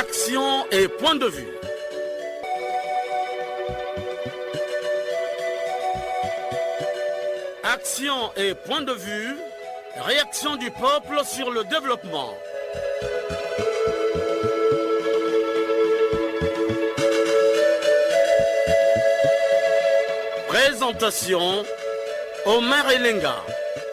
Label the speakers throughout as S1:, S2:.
S1: Action et point de vue. Action et point de vue. Réaction du peuple sur le développement. Présentation, Omar Elenga.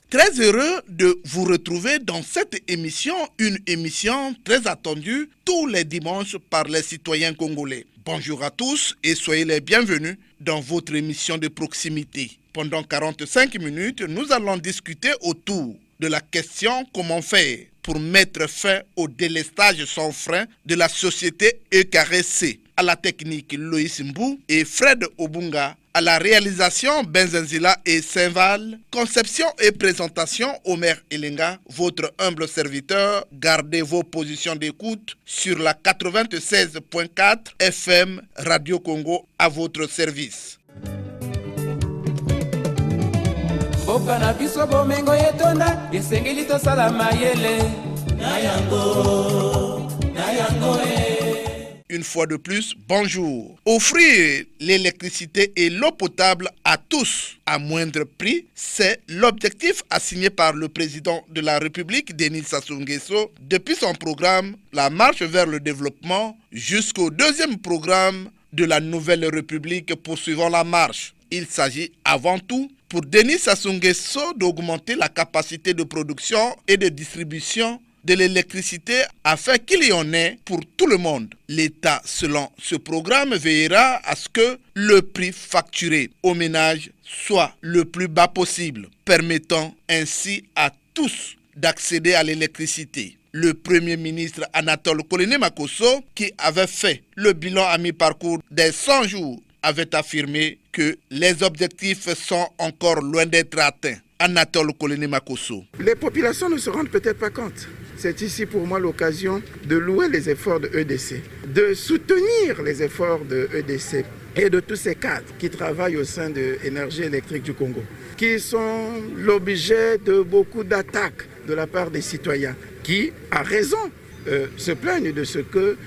S2: Très heureux de vous retrouver dans cette émission, une émission très attendue tous les dimanches par les citoyens congolais. Bonjour à tous et soyez les bienvenus dans votre émission de proximité. Pendant 45 minutes, nous allons discuter autour de la question comment faire pour mettre fin au délestage sans frein de la société EKRC. À la technique, Loïs Mbou et Fred Obunga. À la réalisation, Benzenzila et Saint-Val. Conception et présentation, Omer Elenga. Votre humble serviteur, gardez vos positions d'écoute sur la 96.4 FM Radio Congo à votre service. Une fois de plus, bonjour. Offrir l'électricité et l'eau potable à tous à moindre prix, c'est l'objectif assigné par le président de la République, Denis Sassou Nguesso, depuis son programme La Marche vers le développement jusqu'au deuxième programme de la Nouvelle République poursuivant la marche. Il s'agit avant tout pour Denis Sassou Nguesso d'augmenter la capacité de production et de distribution de l'électricité afin qu'il y en ait pour tout le monde. L'État, selon ce programme, veillera à ce que le prix facturé aux ménages soit le plus bas possible, permettant ainsi à tous d'accéder à l'électricité. Le Premier ministre Anatole Koloné-Makosso, qui avait fait le bilan à mi-parcours des 100 jours, avait affirmé que les objectifs sont encore loin d'être atteints. Anatole Koloné-Makosso.
S3: Les populations ne se rendent peut-être pas compte. C'est ici pour moi l'occasion de louer les efforts de EDC, de soutenir les efforts de EDC et de tous ces cadres qui travaillent au sein de l'énergie électrique du Congo, qui sont l'objet de beaucoup d'attaques de la part des citoyens, qui, à raison, se plaignent de ce que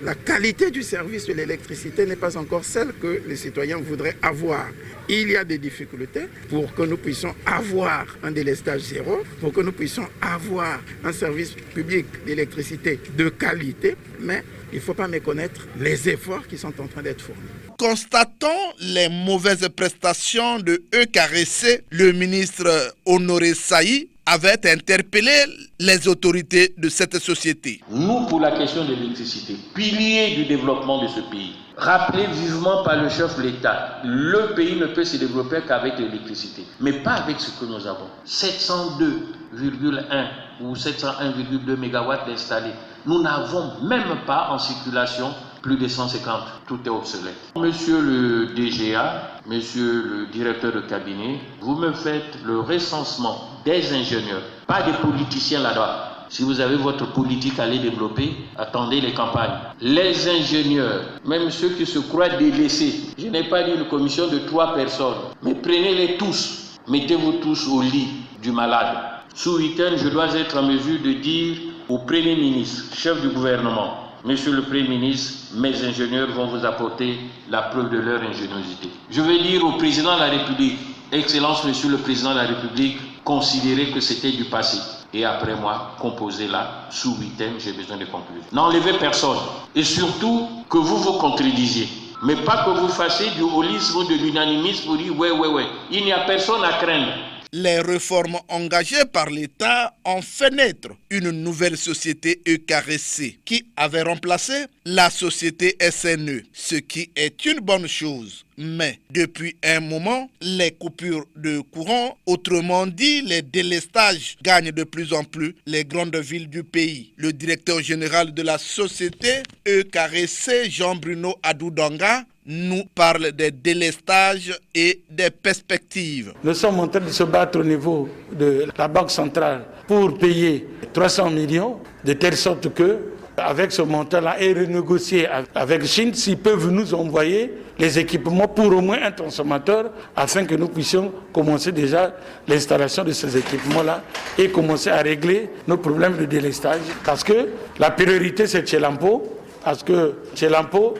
S3: la qualité du service de l'électricité n'est pas encore celle que les citoyens voudraient avoir. Il y a des difficultés pour que nous puissions avoir un délestage zéro, pour que nous puissions avoir un service public d'électricité de qualité, mais il ne faut pas méconnaître les efforts qui sont en train d'être fournis.
S2: Constatant les mauvaises prestations de EKRC, le ministre Honoré Saï avait interpellé les autorités de cette société.
S4: Nous, pour la question de l'électricité, pilier du développement de ce pays, rappelé vivement par le chef de l'État, le pays ne peut se développer qu'avec l'électricité, mais pas avec ce que nous avons. 702,1 ou 701,2 MW installés. Nous n'avons même pas en circulation plus de 150. Tout est obsolète. Monsieur le DGA, monsieur le directeur de cabinet, vous me faites le recensement des ingénieurs, pas des politiciens là-bas. Si vous avez votre politique à les développer, attendez les campagnes. Les ingénieurs, même ceux qui se croient délaissés, je n'ai pas dit une commission de 3 personnes, mais prenez-les tous, mettez-vous tous au lit du malade. Ce week-end, je dois être en mesure de dire au Premier ministre, chef du gouvernement, Monsieur le Premier ministre, mes ingénieurs vont vous apporter la preuve de leur ingéniosité. Je vais dire au Président de la République, Excellence Monsieur le Président de la République, considérez que c'était du passé. Et après moi, composez-la. Sous 8 thèmes, j'ai besoin de conclure. N'enlevez personne. Et surtout, que vous vous contredisiez. Mais pas que vous fassiez du holisme ou de l'unanimisme pour dire ouais. Il n'y a personne à craindre.
S2: Les réformes engagées par l'État ont fait naître une nouvelle société EKRC qui avait remplacé la société SNE, ce qui est une bonne chose. Mais depuis un moment, les coupures de courant, autrement dit les délestages, gagnent de plus en plus les grandes villes du pays. Le directeur général de la société EKRC, Jean-Bruno Adoudanga, nous parle des délestages et des perspectives.
S5: Nous sommes en train de se battre au niveau de la Banque centrale pour payer 300 millions, de telle sorte que, avec ce montant-là, et renégocier avec Chine s'ils peuvent nous envoyer les équipements pour au moins un transformateur afin que nous puissions commencer déjà l'installation de ces équipements-là et commencer à régler nos problèmes de délestage. Parce que la priorité, c'est Tchelampo. Parce que chez Lampo,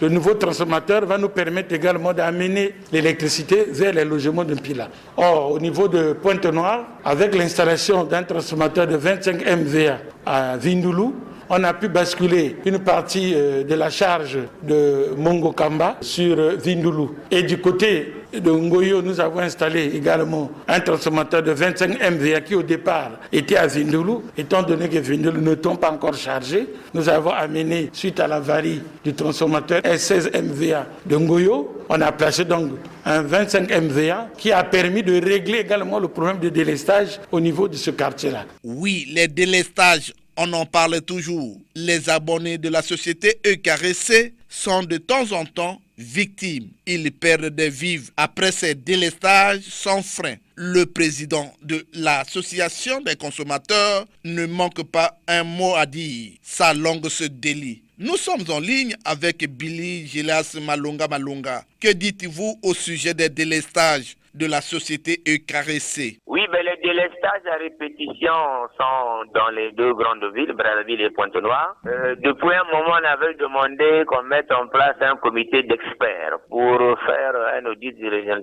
S5: le nouveau transformateur va nous permettre également d'amener l'électricité vers les logements de Mpila. Or, au niveau de Pointe-Noire, avec l'installation d'un transformateur de 25 MVA à Vindoulou, on a pu basculer une partie de la charge de Mongokamba sur Vindoulou. Et du côté de Ngoyo, nous avons installé également un transformateur de 25 MVA qui au départ était à Vindoulou. Étant donné que Vindoulou ne tombe pas encore chargé, nous avons amené, suite à l'avarie du transformateur S16 MVA de Ngoyo, on a placé donc un 25 MVA qui a permis de régler également le problème de délestage au niveau de ce quartier-là.
S2: Oui, les délestages, on en parle toujours. Les abonnés de la société EKRC sont de temps en temps victimes. Ils perdent des vivres après ces délestages sans frein. Le président de l'association des consommateurs ne manque pas un mot à dire. Sa langue se délie. Nous sommes en ligne avec Billy Gilas Malunga. Que dites-vous au sujet des délestages de la société EKRC?
S6: Oui, les délestages à répétition sont dans les deux grandes villes, Brazzaville et Pointe-Noire. Depuis un moment, on avait demandé qu'on mette en place un comité d'experts pour faire un audit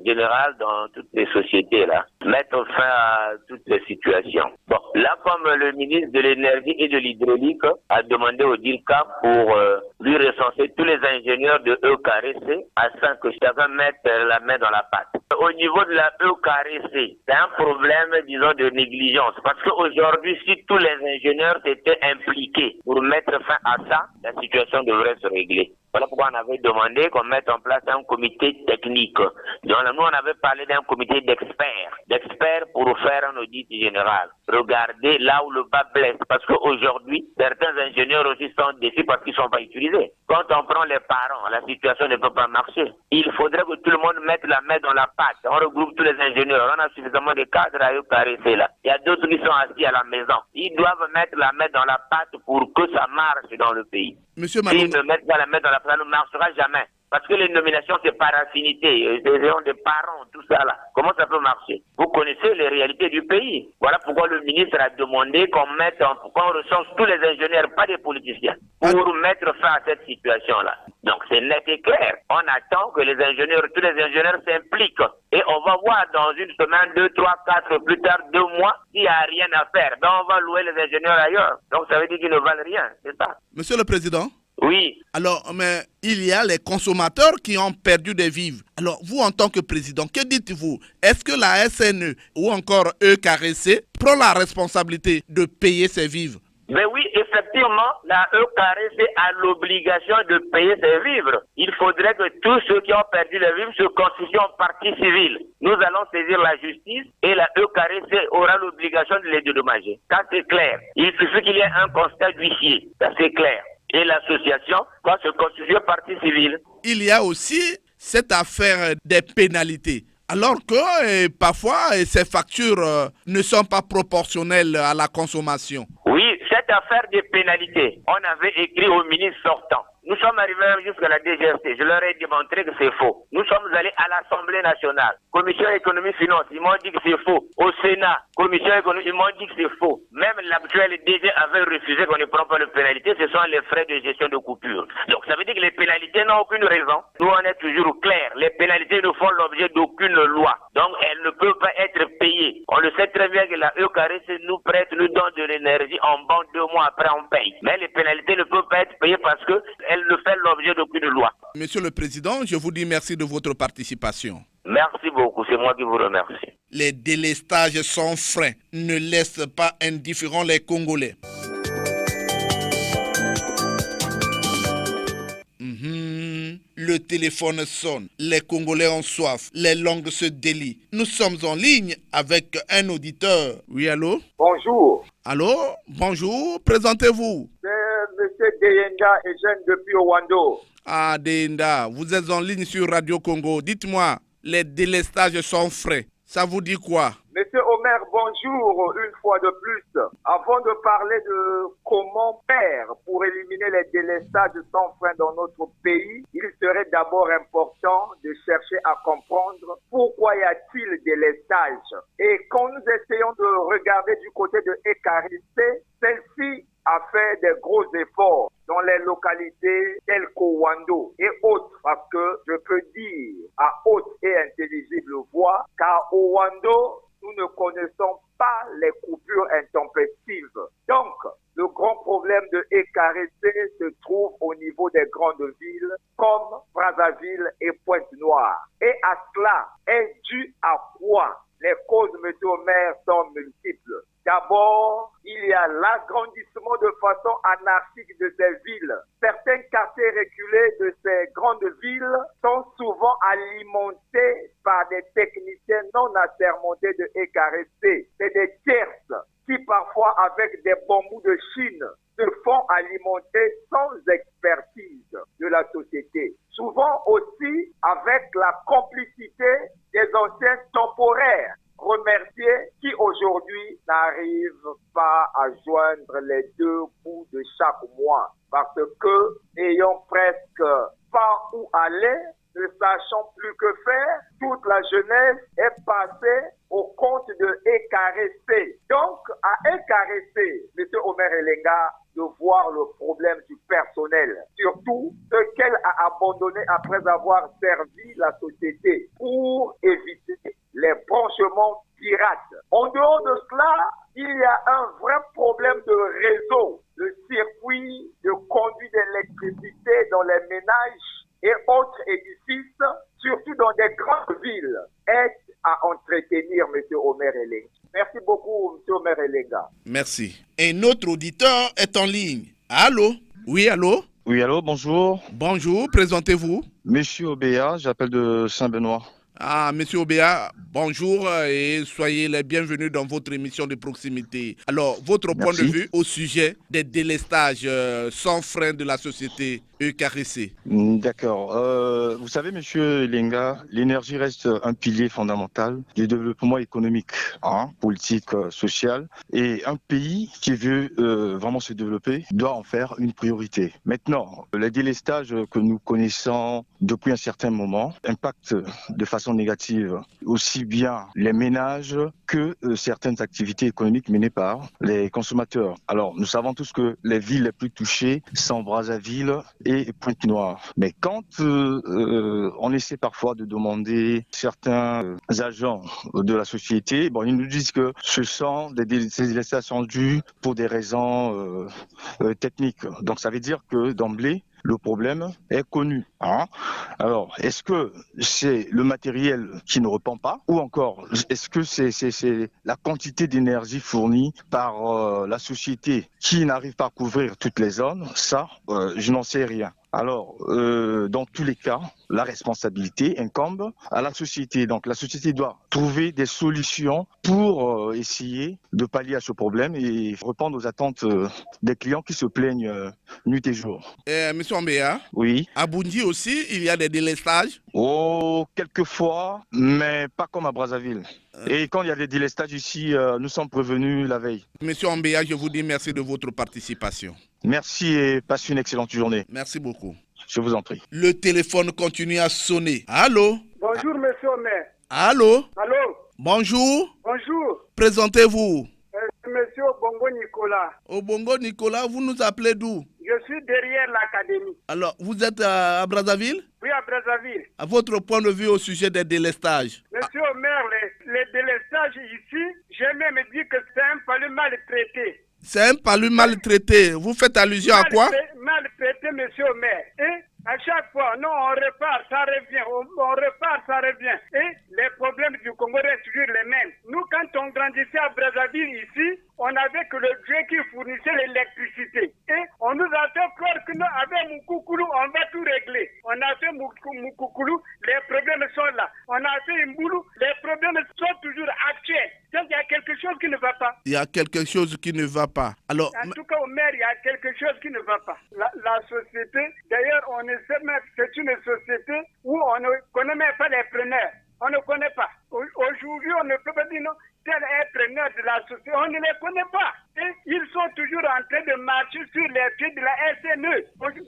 S6: général dans toutes les sociétés, là, mettre fin à toutes les situations. Bon, là, comme le ministre de l'Énergie et de l'Hydraulique a demandé au DIRCA pour lui recenser tous les ingénieurs de EKRC afin que chacun mette la main dans la pâte. Au niveau de la EKRC, c'est un problème, disons, de négligence. Parce qu'aujourd'hui, si tous les ingénieurs étaient impliqués pour mettre fin à ça, la situation devrait se régler. Voilà pourquoi on avait demandé qu'on mette en place un comité technique. Donc, nous, on avait parlé d'un comité d'experts pour faire un audit général. Regardez là où le bas blesse. Parce qu'aujourd'hui, certains ingénieurs aussi sont déçus parce qu'ils ne sont pas utilisés. Quand on prend les parents, la situation ne peut pas marcher. Il faudrait que tout le monde mette la main dans la pâte. On regroupe tous les ingénieurs. On a suffisamment de cadres à EKRC là. Il y a d'autres qui sont assis à la maison. Ils doivent mettre la main dans la pâte pour que ça marche dans le pays.
S2: Monsieur Malunga.
S6: S'ils ne mettent pas la main dans la pâte, ça ne marchera jamais. Parce que les nominations, c'est par affinité. Des gens de parents, tout ça là. Comment ça peut marcher? Vous connaissez les réalités du pays. Voilà pourquoi le ministre a demandé qu'on recense tous les ingénieurs, pas des politiciens, pour mettre fin à cette situation-là. Donc c'est net et clair. On attend que les ingénieurs, tous les ingénieurs s'impliquent. Et on va voir dans une semaine, 2, 3, 4, plus tard, 2 mois, s'il n'y a rien à faire. Ben on va louer les ingénieurs ailleurs. Donc ça veut dire qu'ils ne valent rien, c'est ça.
S2: Monsieur le Président?
S6: Oui.
S2: Alors, mais il y a les consommateurs qui ont perdu des vivres. Alors, vous, en tant que président, que dites-vous? Est-ce que la SNE ou encore EKRC prend la responsabilité de payer ces vivres?
S6: Mais oui, effectivement, la EKRC a l'obligation de payer ses vivres. Il faudrait que tous ceux qui ont perdu les vivres se constituent en partie civile. Nous allons saisir la justice et la EKRC aura l'obligation de les dédommager. Ça, c'est clair. Il suffit qu'il y ait un constat d'huissier. Ça, c'est clair. Et l'association va se constituer partie civile.
S2: Il y a aussi cette affaire des pénalités. Alors que parfois, ces factures ne sont pas proportionnelles à la consommation.
S6: Oui, cette affaire des pénalités, on avait écrit au ministre sortant. Nous sommes arrivés jusqu'à la DGST. Je leur ai démontré que c'est faux. Nous sommes allés à l'Assemblée nationale. Commission économie-finance, ils m'ont dit que c'est faux. Au Sénat, commission économie, ils m'ont dit que c'est faux. Même l'actuel DG avait refusé qu'on ne prenne pas les pénalités. Ce sont les frais de gestion de coupure. Donc ça veut dire que les pénalités n'ont aucune raison. Nous, on est toujours clair. Les pénalités ne font l'objet d'aucune loi. Donc elles ne peuvent pas être payées. On le sait très bien que la EKRC nous prête, nous donne de l'énergie. En banque 2 mois après, on paye. Mais les pénalités ne peuvent pas être payées parce que elle ne fait l'objet d'aucune loi.
S2: Monsieur le Président, je vous dis merci de votre participation.
S6: Merci beaucoup, c'est moi qui vous remercie.
S2: Les délestages sans frein ne laissent pas indifférents les Congolais. Le téléphone sonne, les Congolais ont soif, les langues se délient. Nous sommes en ligne avec un auditeur. Oui, allô?
S7: Bonjour.
S2: Allô? Bonjour, présentez-vous.
S7: C'est M. Deyenda et jeune depuis Owando.
S2: Ah, Deyenda, vous êtes en ligne sur Radio Congo. Dites-moi, les délestages sans frais, ça vous dit quoi?
S7: Monsieur Omer, bonjour une fois de plus. Avant de parler de comment faire pour éliminer les délestages sans frein dans notre pays, il serait d'abord important de chercher à comprendre pourquoi y a-t-il délestage. Et quand nous essayons de regarder du côté de EKRC, celle-ci a fait des gros efforts dans les localités telles qu'Owando et autres, parce que je peux dire à haute et intelligible voix qu'à Owando, nous ne connaissons pas les coupures intempestives. Donc, le grand problème de Ekaressé se trouve au niveau des grandes villes comme Brazzaville et Pointe-Noire. Et à cela est dû à quoi? Les causes, monsieur le maire, sont multiples. D'abord, il y a l'agrandissement de façon anarchique de ces villes. Certains quartiers reculés de ces grandes villes sont souvent alimentés par des techniciens non assermentés de Ekaressé. C'est des tierces qui parfois, avec des bambous de Chine, se font alimenter sans expertise de la société. Souvent aussi avec la complicité des anciens temporaires remerciés qui aujourd'hui n'arrivent pas à joindre les deux bouts de chaque mois parce que, ayant presque pas où aller, ne sachant plus que faire, toute la jeunesse est passée au compte de Ekaressé. Donc, à Ekaressé, M. Omer Elenga, de voir le problème du personnel, surtout ce qu'elle a abandonné après avoir servi la société pour éviter les branchements pirates. En dehors de cela, il y a un vrai problème de réseau. Le circuit de conduit d'électricité dans les ménages et autres édifices, surtout dans des grandes villes, est à entretenir, M. Omer Elenga. Merci beaucoup, M. Omer Elenga.
S2: Merci. Un autre auditeur est en ligne. Allô? Oui, allô?
S8: Oui, allô, bonjour.
S2: Bonjour, présentez-vous.
S8: Monsieur Obéa, j'appelle de Saint-Benoît.
S2: Ah, Monsieur Obéa, bonjour et soyez les bienvenus dans votre émission de proximité. Alors, votre point de vue au sujet des délestages sans frein de la société Ekaressé.
S8: D'accord. Vous savez, Monsieur Elenga, l'énergie reste un pilier fondamental du développement économique, politique, social. Et un pays qui veut vraiment se développer doit en faire une priorité. Maintenant, les délestages que nous connaissons depuis un certain moment impactent de façon négative aussi bien les ménages que certaines activités économiques menées par les consommateurs. Alors, nous savons tous que les villes les plus touchées sont Brazzaville et Pointe-Noire. Mais quand on essaie parfois de demander certains agents de la société, ils nous disent que ce sont des délestages dus pour des raisons techniques. Donc ça veut dire que d'emblée, le problème est connu. Alors, est-ce que c'est le matériel qui ne répond pas ou encore est-ce que c'est la quantité d'énergie fournie par la société qui n'arrive pas à couvrir toutes les zones? Ça, je n'en sais rien. Alors, dans tous les cas, la responsabilité incombe à la société. Donc, la société doit trouver des solutions pour essayer de pallier à ce problème et répondre aux attentes des clients qui se plaignent nuit et jour.
S2: Monsieur Ambéa,
S8: oui.
S2: À Bundi aussi, il y a des délestages?
S8: Oh, quelquefois, mais pas comme à Brazzaville. Et quand il y a des délestages ici, nous sommes prévenus la veille.
S2: Monsieur Ambéa, je vous dis merci de votre participation.
S8: Merci et passez une excellente journée.
S2: Merci beaucoup.
S8: Je vous en prie.
S2: Le téléphone continue à sonner. Allô?
S9: Bonjour, monsieur Omer.
S2: Allô?
S9: Allô?
S2: Bonjour.
S9: Bonjour.
S2: Présentez-vous.
S9: Monsieur Bongo Nicolas.
S2: Bongo Nicolas, vous nous appelez d'où?
S9: Je suis derrière l'académie.
S2: Alors, vous êtes à Brazzaville?
S9: Oui, à Brazzaville.
S2: À votre point de vue au sujet des délestages?
S9: Monsieur Omer, les délestages ici, j'ai même dit que c'est un palu maltraité.
S2: C'est un palu maltraité. Vous faites allusion à quoi?
S9: Maltraité, monsieur Omer. Et à chaque fois, non, on repart, ça revient. On repart, ça revient. Et les problèmes du Congo restent toujours les mêmes. Nous, quand on grandissait à Brazzaville ici, on n'avait que le Dieu qui fournissait l'électricité. Et on nous a fait croire que nous, avec Moukoukoulou, on va tout régler. On a fait Moukoukoulou, les problèmes sont là. On a fait Mboulou, les problèmes sont toujours actuels. Donc il y a quelque chose qui ne va pas.
S2: Il y a quelque chose qui ne va pas. Alors,
S9: en tout cas, au maire, il y a quelque chose qui ne va pas. La société, d'ailleurs, on ne sait même, c'est une société où on ne connaît même pas les preneurs. On ne connaît pas. Aujourd'hui, on ne peut pas dire non. tel est preneur de la société. On ne les connaît pas. Et ils sont toujours en train de marcher sur les pieds de la SNE.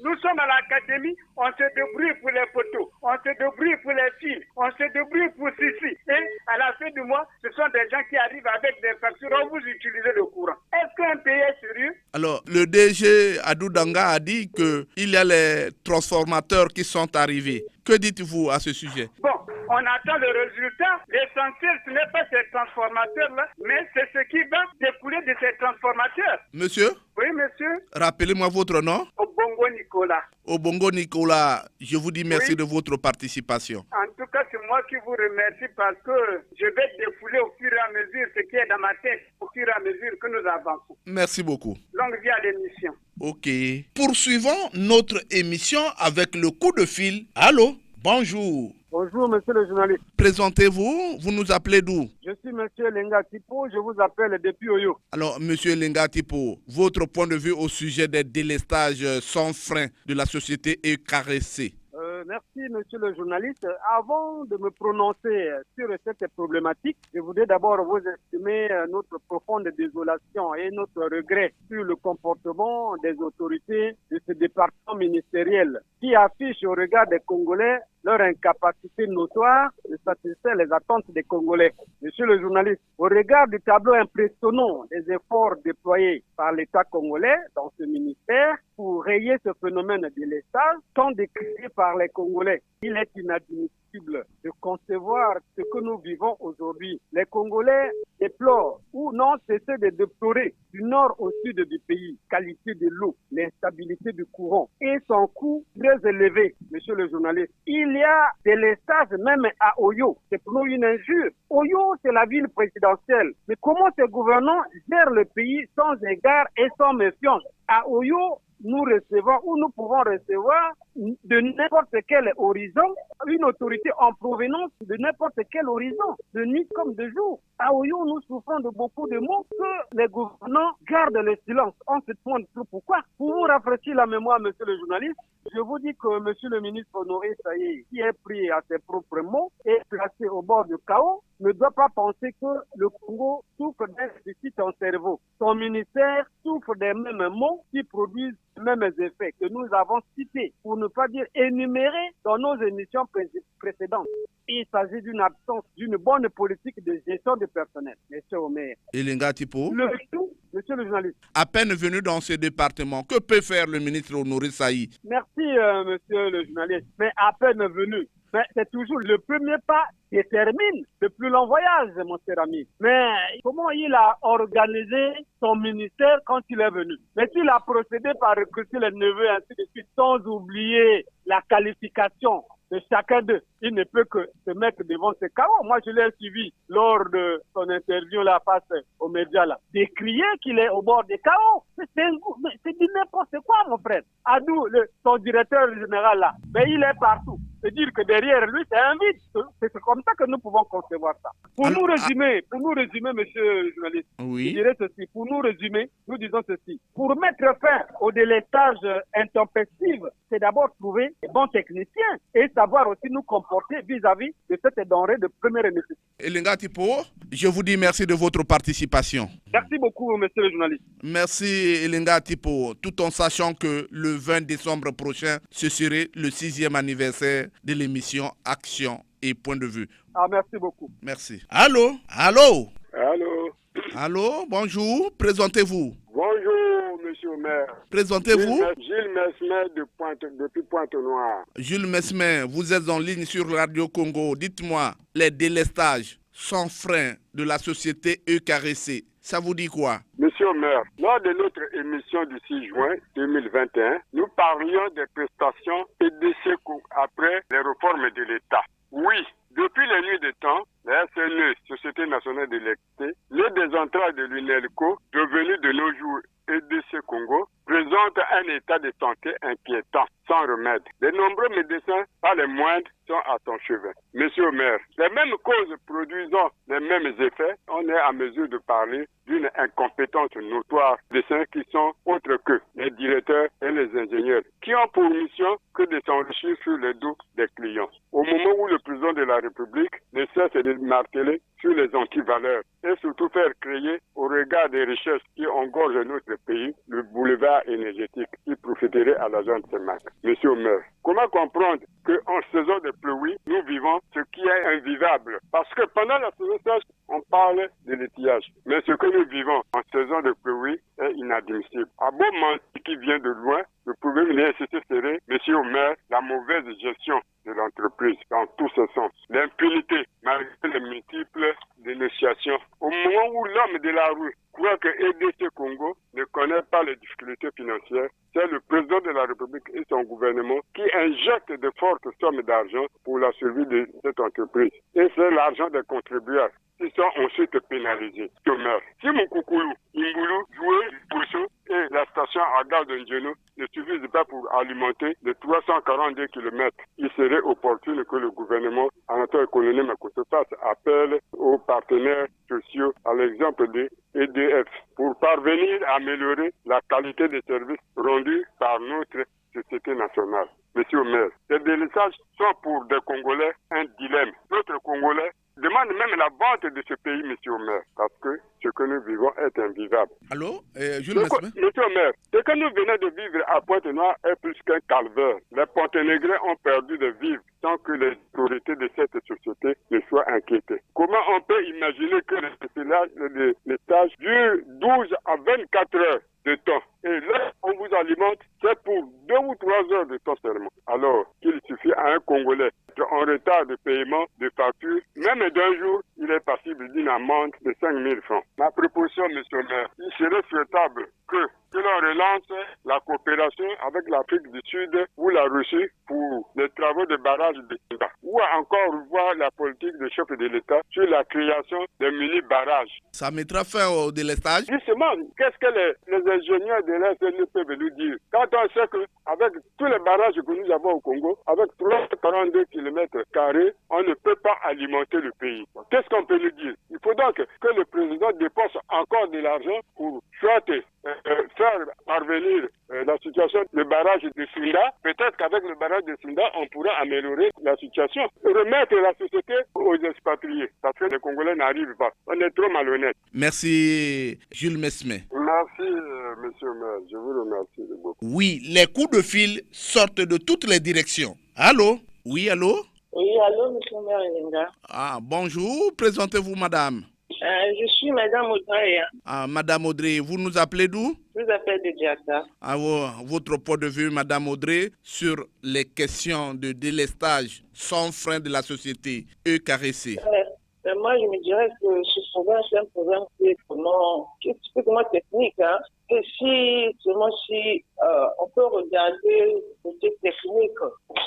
S9: Nous sommes à l'académie, on se débrouille pour les photos, on se débrouille pour les fils, on se débrouille pour ceci. Et à la fin du mois, ce sont des gens qui arrivent avec des factures, on vous utilisez le courant. Est-ce qu'un pays est sérieux?
S2: Alors, le DG Adou Danga a dit qu'il y a les transformateurs qui sont arrivés. Que dites-vous à ce sujet?
S9: Bon, on attend le résultat. L'essentiel, ce n'est pas ces transformateurs-là, mais c'est ce qui va découler de ces transformateurs.
S2: Monsieur?
S9: Oui, monsieur.
S2: Rappelez-moi votre nom.
S9: Obongo Nicolas.
S2: Obongo Nicolas, je vous dis merci
S9: Oui.
S2: de votre participation.
S9: En tout cas, c'est moi qui vous remercie parce que je vais défouler au fur et à mesure ce qui est dans ma tête, au fur et à mesure que nous avançons.
S2: Merci beaucoup.
S9: Longue vie à l'émission.
S2: Ok. Poursuivons notre émission avec le coup de fil. Allô? Bonjour.
S10: Bonjour, monsieur le journaliste.
S2: Présentez-vous, vous nous appelez d'où?
S10: Je suis monsieur Lenga Tipo, je vous appelle depuis Oyo.
S2: Alors, monsieur Lenga Tipo, votre point de vue au sujet des délestages sans frein de la société EKRC.
S10: Merci, monsieur le journaliste. Avant de me prononcer sur cette problématique, je voudrais d'abord vous exprimer notre profonde désolation et notre regret sur le comportement des autorités de ce département ministériel qui affiche au regard des Congolais leur incapacité notoire de satisfaire les attentes des Congolais. Monsieur le journaliste, au regard du tableau impressionnant des efforts déployés par l'État congolais dans ce ministère pour rayer ce phénomène de délestage, tant décrié par les Congolais, il est inadmissible de concevoir ce que nous vivons aujourd'hui. Les Congolais déplorent ou n'ont cessé de déplorer du nord au sud du pays, qualité de l'eau, l'instabilité du courant et son coût très élevé, monsieur le journaliste. Il y a des lestages même à Oyo. C'est pour nous une injure. Oyo, c'est la ville présidentielle. Mais comment ces gouvernants gèrent le pays sans égard et sans méfiance? À Oyo, nous recevons ou nous pouvons recevoir de n'importe quel horizon une autorité en provenance de n'importe quel horizon, de nuit comme de jour. À Oyo, nous souffrons de beaucoup de mots que les gouvernants gardent le silence. On se demande pourquoi. Pour vous rafraîchir la mémoire, monsieur le journaliste, je vous dis que monsieur le ministre Honoré Saïe, qui est pris à ses propres mots et placé au bord du chaos, ne doit pas penser que le Congo souffre d'un déficit en cerveau. Son ministère souffre des mêmes mots qui produisent les mêmes effets que nous avons cités, pour ne pas dire énumérés dans nos émissions précédentes. Il s'agit d'une absence d'une bonne politique de gestion du personnel, monsieur Omer.
S2: Elenga Tipo.
S10: Le tout, monsieur le journaliste.
S2: À peine venu dans ce département, que peut faire le ministre Honoré Saï?
S10: Merci, monsieur le journaliste. Mais à peine venu. Mais c'est toujours le premier pas qui détermine le plus long voyage, mon cher ami. Mais comment il a organisé son ministère quand il est venu? Mais s'il a procédé par recruter les neveux, ainsi de suite, sans oublier la qualification de chacun d'eux, il ne peut que se mettre devant ce chaos. Moi, je l'ai suivi lors de son interview là face aux médias là. Décrier qu'il est au bord des chaos. C'est du n'importe quoi, mon frère. Adou, son directeur général là, mais il est partout. C'est-à-dire que derrière lui, c'est un vide. C'est comme ça que nous pouvons concevoir ça. Pour nous résumer, monsieur le journaliste,
S2: oui.
S10: Je dirais ceci. Pour nous résumer, nous disons ceci. Pour mettre fin au délestage intempestif, c'est d'abord trouver des bons techniciens et savoir aussi nous comporter vis-à-vis de cette denrée de première nécessité.
S2: Elenga Tipo, je vous dis merci de votre participation.
S10: Merci beaucoup, monsieur le journaliste.
S2: Merci Elenga Tipo, tout en sachant que le 20 décembre prochain, ce serait le 6e anniversaire de l'émission Action et Point de Vue.
S10: Ah, merci beaucoup.
S2: Merci. Allô? Allô?
S11: Allô?
S2: Allô? Bonjour, présentez-vous.
S11: Bonjour, monsieur le maire.
S2: Présentez-vous.
S11: Gilles Mesmer depuis Pointe-Noire.
S2: Jules Mesmer, vous êtes en ligne sur Radio Congo. Dites-moi, les délestages sans frein de la société EKRC, ça vous dit quoi?
S11: Monsieur le maire, lors de notre émission du 6 juin 2021, nous parlions des prestations EDC après les réformes de l'État. Oui, depuis les nuits des temps, la SNE, Société nationale d'électricité, le désentrave de l'UNELCO, devenu de nos jours EDC Congo, présente un état de santé inquiétant, sans remède. De nombreux médecins, pas les moindres, sont à ton chevet. Monsieur le maire, les mêmes causes produisant les mêmes effets on est en mesure de parler d'une incompétence notoire de ceux qui sont autres que les directeurs et les ingénieurs, qui ont pour mission que de s'enrichir sur le dos des clients. Au moment où le président de la République ne cesse de marteler sur les antivaleurs et surtout faire créer, au regard des richesses qui engorgent notre pays, le boulevard énergétique qui profiterait à l'agent de CEMAC. Monsieur le maire, comment comprendre qu'en saison de pluie, nous vivons ce qui est invivable? Parce que pendant la saison sèche, on parle de l'étiage. Mais ce que nous vivons en saison de pluie est inadmissible. À beau mentir qui vient de loin, vous pouvez me laisser serrer, monsieur le maire, la mauvaise gestion de l'entreprise dans tous ses sens. L'impunité, malgré les multiples dénonciations. Au moment où l'homme de la rue croit que EDC Congo ne connaît pas les difficultés financières, c'est le président de la République et son gouvernement qui injectent de fortes sommes d'argent pour la survie de cette entreprise. Et c'est l'argent des contributeurs qui sont ensuite pénalisés. Si Moukoukoulou, Imboulou, Joué, Poussou et la station à gare de Ndjeno ne suffisent pas pour alimenter les 342 km, il serait opportun que le gouvernement, en notre économie Makoto, fasse appel aux partenaires sociaux, à l'exemple de EDF, pour parvenir à améliorer la qualité des services rendus par notre société nationale. Monsieur le maire, ces délaissages sont pour des Congolais un dilemme. D'autres Congolais demandent même la vente de ce pays, monsieur le maire, parce que ce que nous vivons est invivable.
S2: Allô,
S11: Monsieur le maire, ce que nous venons de vivre à Pointe-Noire est plus qu'un calvaire. Les Ponténégrins ont perdu de vivre sans que les autorités de cette société ne soient inquiétées. Comment on peut imaginer que les tâches durent 12 à 24 heures de temps? Et là, on vous alimente, c'est pour 2 ou 3 heures de temps seulement. Alors qu'il suffit à un Congolais en retard de paiement de facture, même d'un jour, il est passible d'une amende de 5 000 francs. Ma proposition, monsieur le maire, il serait souhaitable que l'on relance la coopération avec l'Afrique du Sud ou la Russie pour les travaux de barrage de Kinda, ou encore voir la politique de chef de l'État sur la création de mini-barrages.
S2: Ça mettra fin au délestage?
S11: Justement, qu'est-ce que les ingénieurs de l'SNU peuvent nous dire? Quand on sait qu'avec tous les barrages que nous avons au Congo, avec 342 km², on ne peut pas alimenter le pays. Qu'est-ce qu'on peut nous dire? Il faut donc que le président dépense encore de l'argent pour soit faire parvenir la situation du barrage de Sunda. Peut-être qu'avec le barrage de Sunda, on pourra améliorer la situation. Remettre la société aux expatriés. Parce que les Congolais n'arrivent pas. On est trop malhonnêtes.
S2: Merci, Jules Mesme.
S11: Merci, monsieur le maire. Je vous remercie beaucoup.
S2: Oui, les coups de fil sortent de toutes les directions. Allô? Oui, allô?
S12: Oui, allô, monsieur le maire Elenga.
S2: Ah, bonjour. Présentez-vous, madame.
S12: Je suis madame Audrey.
S2: Ah, madame Audrey, vous nous appelez d'où?
S12: Je vous appelle de Diaka.
S2: Ah, votre point de vue, madame Audrey, sur les questions de délestage sans frein de la société ECAREC.
S12: Moi, je me dirais que ce problème, c'est un problème qui est typiquement technique. Hein. Et si on peut regarder le côté technique,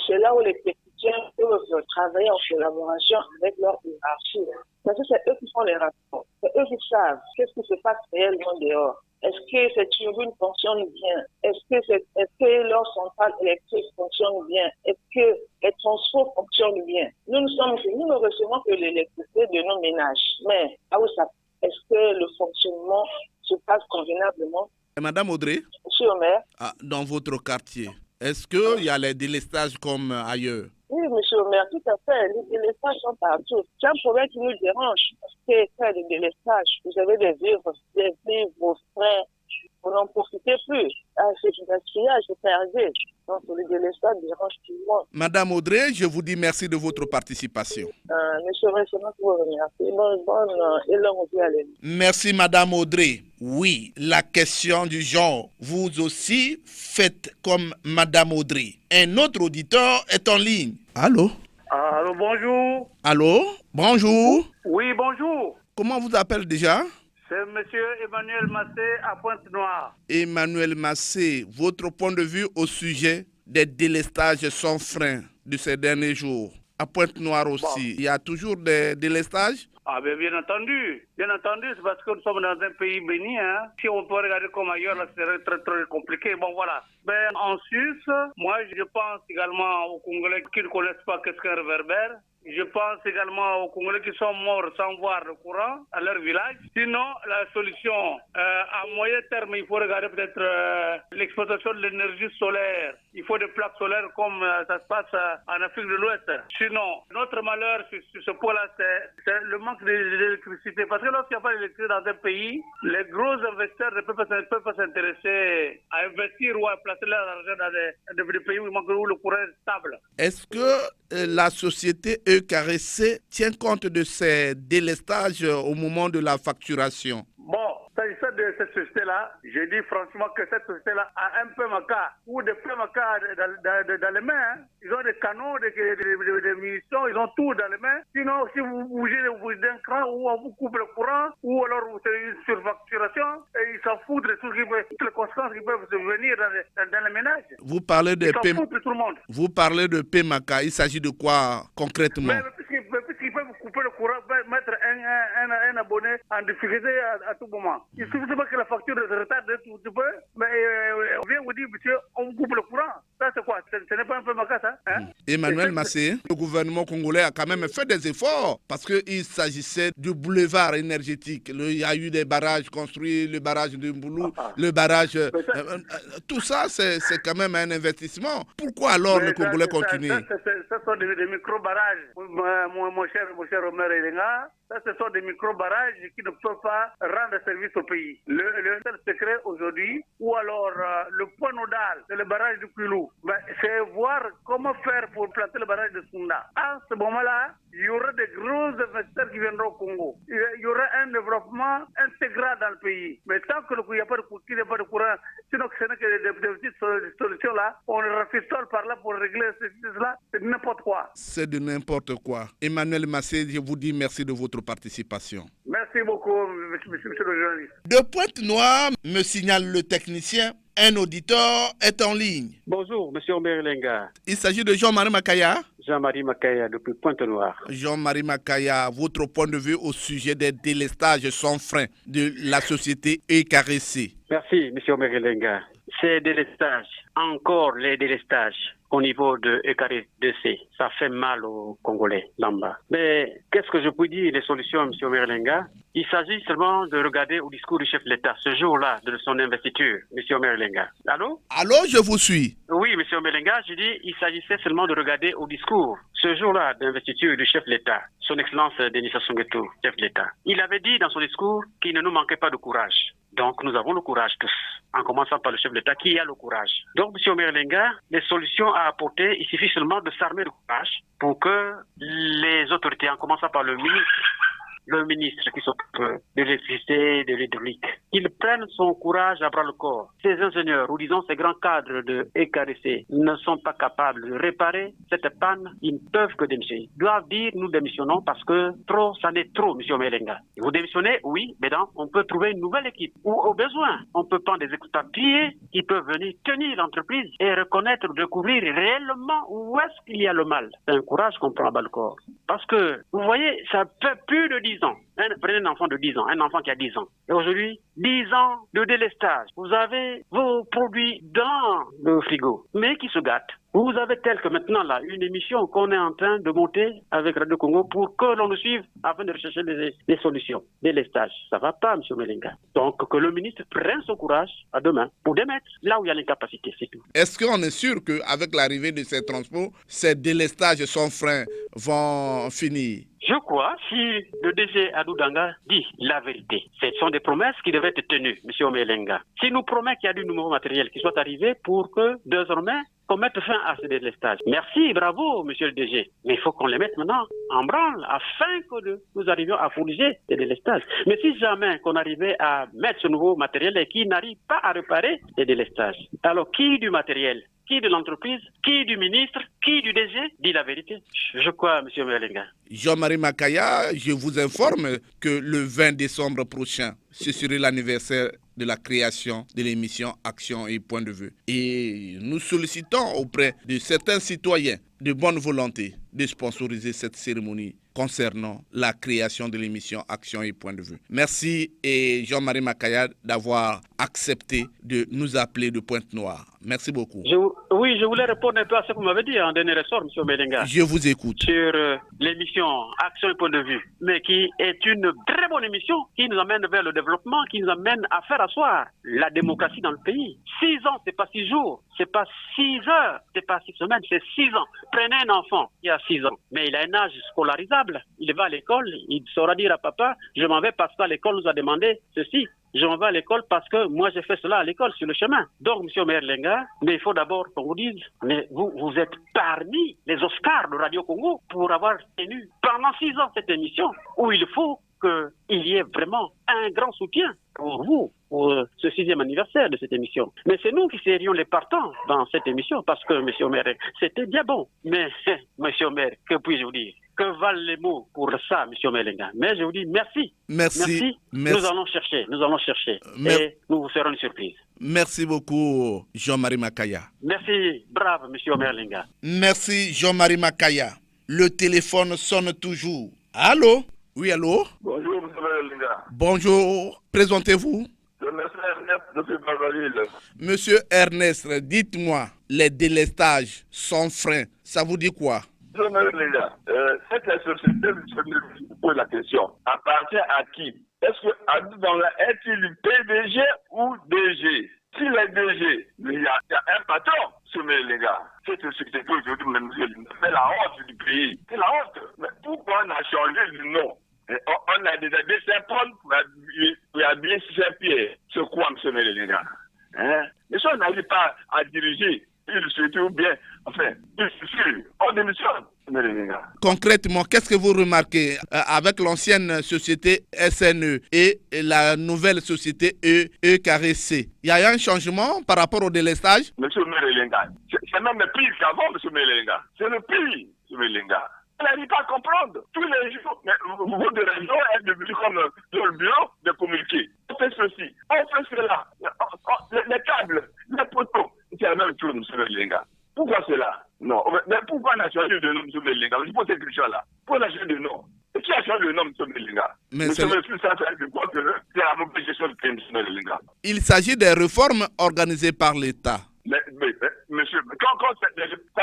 S12: c'est là où les techniciens peuvent travailler en collaboration avec leur hiérarchie. Parce que c'est eux qui font les rapports. C'est eux qui savent qu'est-ce qui se passe réellement dehors. Est-ce que ces turbines fonctionnent bien? Est-ce que leur centrale électrique fonctionne bien? Est-ce que les transports fonctionnent bien? Nous ne recevons que l'électricité de nos ménages. Mais est-ce que le fonctionnement se passe convenablement?
S2: Madame Audrey?
S12: Monsieur le maire?
S2: Dans votre quartier, est-ce qu'il y a les délestages comme ailleurs?
S12: Oui, monsieur le maire, tout à fait. Les délestages sont partout. C'est un problème qui nous dérange. Parce que faire des délestages, vous avez des vivres, vos frères, vous n'en profitez plus. C'est du gaspillage, c'est perdu. Donc, le délestage dérange tout le monde.
S2: Madame Audrey, je vous dis merci de votre participation.
S12: Monsieur, récemment, je vous remercie. Bonne et longue vie à l'année.
S2: Merci, madame Audrey. Oui, la question du genre. Vous aussi faites comme madame Audrey. Un autre auditeur est en ligne. Allô?
S13: Allô, bonjour.
S2: Allô? Bonjour.
S13: Oui, bonjour.
S2: Comment vous appelez déjà?
S13: C'est monsieur Emmanuel Massé à Pointe-Noire.
S2: Emmanuel Massé, votre point de vue au sujet des délestages sans frein de ces derniers jours. À Pointe-Noire aussi, il y a toujours des délestages?
S13: Ah ben bien entendu, c'est parce que nous sommes dans un pays béni. Hein. Si on peut regarder comme ailleurs, là, c'est très très compliqué. Bon voilà. Ben, en Suisse, moi je pense également aux Congolais qui ne connaissent pas qu'est-ce qu'un réverbère. Je pense également aux Congolais qui sont morts sans voir le courant à leur village. Sinon, la solution, à moyen terme, il faut regarder peut-être l'exploitation de l'énergie solaire. Il faut des plaques solaires comme ça se passe en Afrique de l'Ouest. Sinon, notre malheur sur ce point-là, c'est le manque d'électricité. Parce que lorsqu'il n'y a pas d'électricité dans un pays, les gros investisseurs ne peuvent pas s'intéresser à investir ou à placer leur argent dans des pays où le courant est stable.
S2: Est-ce que la société EKRC tient compte de ces délestages au moment de la facturation?
S13: Bon, s'agissant de cette société-là, je dis franchement que cette société-là a un PMK ou des PMK dans les mains. Hein. Ils ont des canons, des munitions, ils ont tout dans les mains. Sinon, si vous bougez d'un cran ou on vous coupe le courant ou alors c'est une surfacturation, et ils s'en foutent de toutes les conséquences qui peuvent venir dans les ménages.
S2: Vous parlez de Vous parlez de PMK, il s'agit de quoi concrètement?
S13: Puisqu'ils peuvent couper le courant, mettre un abonné en difficulté à tout moment. Il suffit pas que la facture se retarde un tout petit peu, mais on vient vous dire, monsieur, on coupe le courant. Ça, c'est quoi? Ce n'est pas un peu macasse, hein?
S2: Emmanuel Massé, le gouvernement congolais a quand même fait des efforts parce qu'il s'agissait du boulevard énergétique. Il y a eu des barrages construits, le barrage de Mboulou, le barrage... tout ça, c'est quand même un investissement. Pourquoi alors le Congolais continue?
S13: Ce sont des micro-barrages. Mon cher Omer Elenga, ça, ce sont des micro-barrages qui ne peuvent pas rendre service au pays. Le seul secret aujourd'hui, ou alors le point nodal, c'est le barrage du Kwilu. C'est voir comment faire pour planter le barrage de Sunda. À ce moment-là, il y aura des gros investisseurs qui viendront au Congo. Il y aura un développement intégral dans le pays. Mais tant qu'il n'y a pas de courant, sinon ce n'est que des petites solutions là, on rafistole par là pour régler cela, c'est n'importe quoi.
S2: C'est de n'importe quoi. Emmanuel Massé, je vous dis merci de votre participation.
S13: Merci beaucoup, monsieur le journaliste.
S2: De Pointe-Noire, me signale le technicien, un auditeur est en ligne.
S14: Bonjour, monsieur Omer Elenga.
S2: Il s'agit de Jean-Marie Makaya.
S14: Jean-Marie Makaya, depuis Pointe-Noire.
S2: Jean-Marie Makaya, votre point de vue au sujet des délestages sans frein de la société EKRC.
S14: Merci, monsieur Omer Elenga. Ces délestages, encore les délestages au niveau de EKRC, ça fait mal aux Congolais, là-bas. Mais qu'est-ce que je peux dire des solutions, M. Omerlenga? Il s'agit seulement de regarder au discours du chef de l'État, ce jour-là, de son investiture, M. Omerlenga. Allô?
S2: Allô, je vous suis.
S14: Oui, M. Omerlenga, je dis, il s'agissait seulement de regarder au discours, ce jour-là d'investiture du chef de l'État, son Excellence Denis Sassou Nguesso, chef de l'État. Il avait dit dans son discours qu'il ne nous manquait pas de courage. Donc, nous avons le courage tous, en commençant par le chef de l'État qui a le courage. Donc, M. Omerlenga, les solutions à apporter, il suffit seulement de s'armer de courage pour que les autorités, en commençant par le ministre qui s'occupe de l'électricité, de l'hydraulique, qu'ils prennent son courage à bras le corps. Ces ingénieurs, ou disons ces grands cadres de EKRC, ne sont pas capables de réparer cette panne, ils ne peuvent que démissionner. Ils doivent dire, nous démissionnons parce que trop, ça n'est trop, M. Omerlenga. Vous démissionnez, oui, mais on peut trouver une nouvelle équipe. Ou au besoin, on peut prendre des expatriés qui peuvent venir tenir l'entreprise et reconnaître, découvrir réellement où est-ce qu'il y a le mal. C'est un courage qu'on prend à bras le corps. Parce que, vous voyez, ça fait plus de 10 ans. Prenez un enfant de 10 ans, un enfant qui a 10 ans. Et aujourd'hui, 10 ans de délestage. Vous avez vos produits dans le frigo, mais qui se gâtent. Vous avez tel que maintenant là, une émission qu'on est en train de monter avec Radio Congo pour que l'on nous suive afin de rechercher des solutions. Délestage, ça va pas, M. Melenga. Donc que le ministre prenne son courage à deux mains pour démettre là où il y a l'incapacité, c'est tout.
S2: Est-ce qu'on est sûr qu'avec l'arrivée de ces transports, ces délestages sans frein vont finir?
S14: Je crois, si le DG Adoudanga dit la vérité, ce sont des promesses qui devaient être tenues, M. Omerlenga. S'il nous promet qu'il y a du nouveau matériel qui soit arrivé pour que désormais qu'on mette fin à ces délestages. Merci, bravo, monsieur le DG. Mais il faut qu'on les mette maintenant en branle afin que nous arrivions à fourniger ces délestages. Mais si jamais qu'on arrivait à mettre ce nouveau matériel et qui n'arrive pas à réparer les délestages, alors qui du matériel? Qui de l'entreprise? Qui du ministre? Qui du DG? Dit la vérité. Je crois, M. Melenga.
S2: Jean-Marie Makaya, je vous informe que le 20 décembre prochain, ce serait l'anniversaire de la création de l'émission Action et Point de Vue. Et nous sollicitons auprès de certains citoyens de bonne volonté de sponsoriser cette cérémonie concernant la création de l'émission Action et Point de Vue. Merci et Jean-Marie Makaya d'avoir accepté de nous appeler de Pointe-Noire. Merci beaucoup.
S14: Oui, je voulais répondre un peu à ce que vous m'avez dit en dernier ressort, M. Melenga.
S2: Je vous écoute.
S14: Sur l'émission Action et Point de Vue, mais qui est une très bonne émission qui nous amène vers le développement, qui nous amène à faire asseoir la démocratie dans le pays. 6 ans, c'est pas 6 jours, c'est pas 6 heures, c'est pas 6 semaines, c'est 6 ans. Prenez un enfant qui a 6 ans, mais il a un âge scolarisable. Il va à l'école, il saura dire à papa, je m'en vais parce qu'à l'école nous a demandé ceci. Je m'en vais à l'école parce que moi j'ai fait cela à l'école sur le chemin. Donc, M. Merlenga, mais il faut d'abord qu'on vous dise, mais vous êtes parmi les Oscars de Radio Congo pour avoir tenu pendant 6 ans cette émission où il faut qu'il y ait vraiment un grand soutien pour vous, pour ce 6e anniversaire de cette émission. Mais c'est nous qui serions les partants dans cette émission parce que, M. Maire, c'était bien bon. Mais, M. Maire, que puis-je vous dire? Que valent les mots pour ça, M. Melenga? Mais je vous dis merci.
S2: Merci.
S14: Nous allons chercher. Et nous vous ferons une surprise.
S2: Merci beaucoup, Jean-Marie Makaya.
S14: Merci, brave, M. Melenga.
S2: Merci, Jean-Marie Makaya. Le téléphone sonne toujours. Allô? Oui, allô?
S15: Bonjour, M. Melenga.
S2: Bonjour. Présentez-vous.
S15: Je m'appelle Ernest depuis Brazzaville.
S2: Monsieur Ernest, dites-moi, les délestages sans frein, ça vous dit quoi?
S15: Cette société, je pose la question, appartient à qui? Est-ce que est-il PDG ou DG? Si les DG, il y a un patron, les gars. Cette société aujourd'hui, c'est la honte du pays. C'est la honte. Mais pourquoi on a changé de nom? On a déjà dit Saint-Paul pour habiller Saint-Pierre. C'est quoi, M. Melenga? Mais si on n'arrive pas à diriger, il se ou bien, enfin, il suffit, on démissionne.
S2: Concrètement, qu'est-ce que vous remarquez avec l'ancienne société SNE et la nouvelle société EKRC? Il y a un changement par rapport au délestage?
S15: Monsieur Melenga, c'est même pire qu'avant, Monsieur Melenga. C'est le pire, Monsieur Melenga. On n'arrive pas à comprendre. Tous les jours, votre région est devenue comme le bureau de communiquer. On fait ceci, on fait cela. Les câbles, les poteaux, c'est la même chose, M. Melenga. Pourquoi cela? Non. Mais pourquoi on a changé de nom, M. Melenga? Je pose cette question-là. Pourquoi on a changé de nom? Et qui a changé de nom, M. Melenga?
S2: Mais
S15: c'est je crois que c'est la mauvaise gestion du pays, M. Melenga.
S2: Il s'agit des réformes organisées par l'État.
S15: Mais monsieur, quand ça